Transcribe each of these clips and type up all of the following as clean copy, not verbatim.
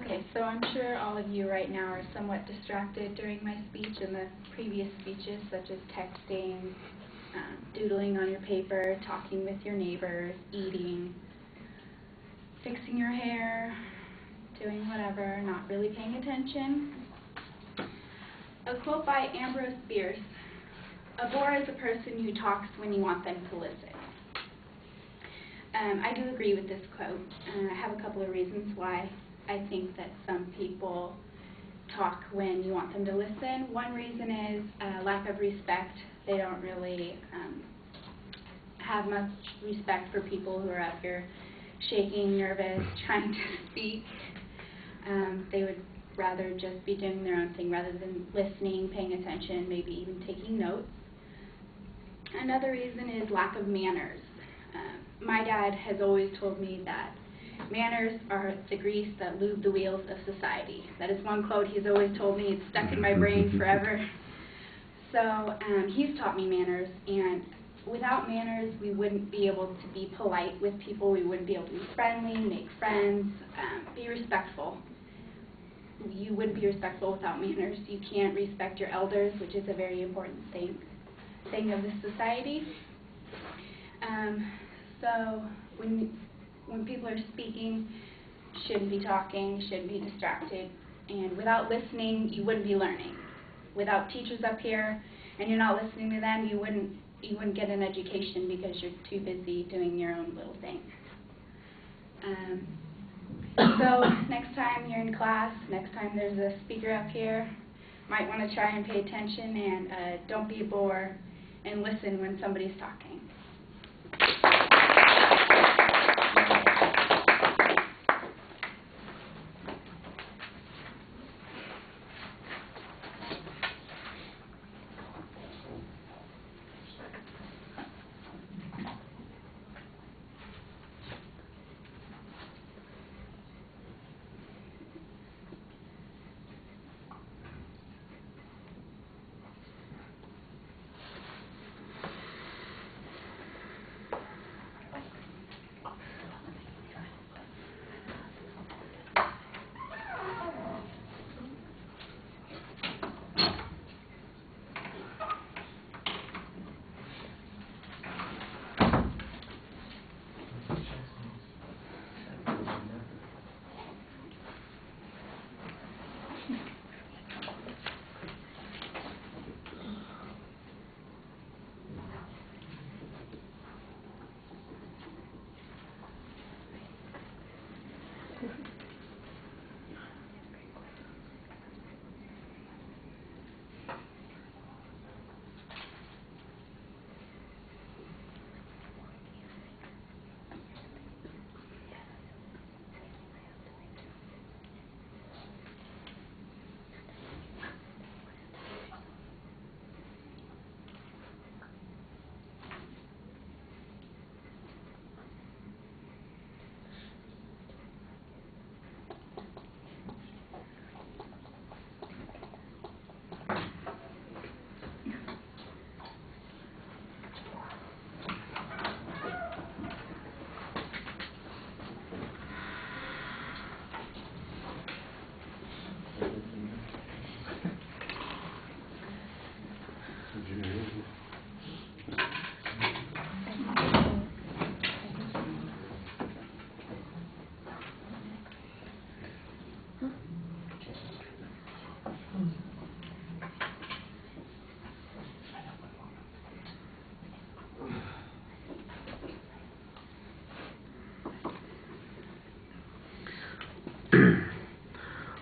Okay, so I'm sure all of you right now are somewhat distracted during my speech and the previous speeches, such as texting, doodling on your paper, talking with your neighbors, eating, fixing your hair, doing whatever, not really paying attention. A quote by Ambrose Bierce: "A bore is a person who talks when you want them to listen." I do agree with this quote. I have a couple of reasons why I think that some people talk when you want them to listen. One reason is lack of respect. They don't really have much respect for people who are up here shaking, nervous, trying to speak. They would rather just be doing their own thing rather than listening, paying attention, maybe even taking notes. Another reason is lack of manners. My dad has always told me that manners are the grease that lube the wheels of society. That is one quote he's always told me. It's stuck in my brain forever. So he's taught me manners, and without manners, we wouldn't be able to be polite with people. We wouldn't be able to be friendly, make friends, be respectful. You wouldn't be respectful without manners. You can't respect your elders, which is a very important thing of this society. So when people are speaking, shouldn't be talking, shouldn't be distracted, and without listening, you wouldn't be learning. Without teachers up here, and you're not listening to them, you wouldn't get an education because you're too busy doing your own little thing. So next time you're in class, next time there's a speaker up here, might want to try and pay attention and don't be a bore and listen when somebody's talking.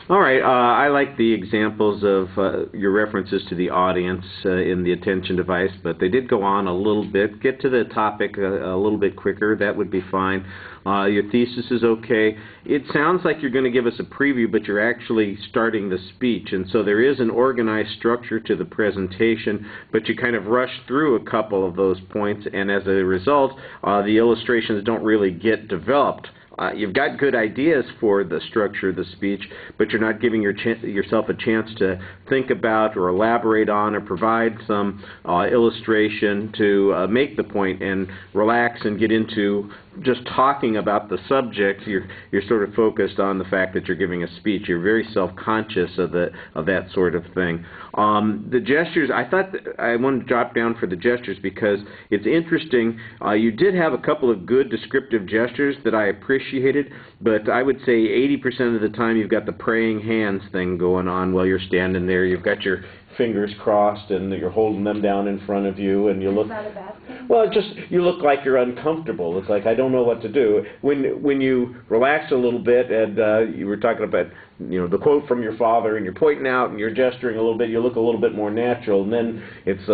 All right, I like the examples of your references to the audience in the attention device, but they did go on a little bit. Get to the topic a little bit quicker. That would be fine. Your thesis is okay. It sounds like you're going to give us a preview, but you're actually starting the speech, and so there is an organized structure to the presentation, but you kind of rush through a couple of those points, and as a result, the illustrations don't really get developed you've got good ideas for the structure of the speech, but you're not giving yourself a chance to think about or elaborate on or provide some illustration to make the point and relax and get into just talking about the subject. You're sort of focused on the fact that you're giving a speech. You're very self-conscious of that sort of thing. The gestures, I thought I wanted to drop down for the gestures because it's interesting. You did have a couple of good descriptive gestures that I appreciated, but I would say 80% of the time you've got the praying hands thing going on while you're standing there. You've got your fingers crossed and you're holding them down in front of you, and you look. Is that a bad thing? Well, you look like you're uncomfortable. It's like I don't know what to do. When you relax a little bit, and you were talking about the quote from your father, and you're pointing out and you're gesturing a little bit, you look a little bit more natural, and then it's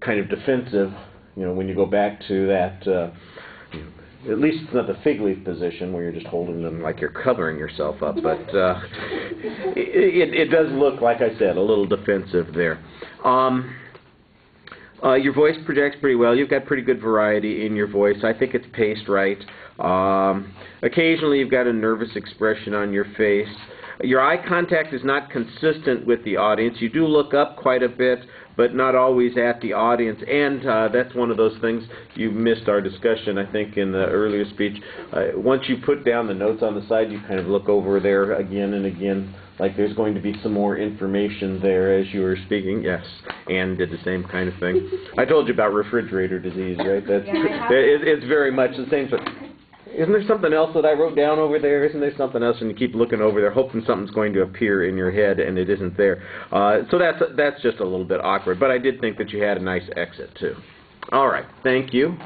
kind of defensive. When you go back to that. At least it's not the fig leaf position where you're just holding them like you're covering yourself up, but it does look, like I said, a little defensive there. Your voice projects pretty well. You've got pretty good variety in your voice. I think it's paced right. Occasionally you've got a nervous expression on your face. Your eye contact is not consistent with the audience. You do look up quite a bit, but not always at the audience, and that's one of those things you missed our discussion, I think, in the earlier speech. Once you put down the notes on the side, you kind of look over there again and again, like there's going to be some more information there as you were speaking. Yes, Anne did the same kind of thing. I told you about refrigerator disease, right? It's very much the same. Isn't there something else that I wrote down over there? Isn't there something else? And you keep looking over there, hoping something's going to appear in your head, and it isn't there. So that's just a little bit awkward. But I did think that you had a nice exit, too. All right. Thank you.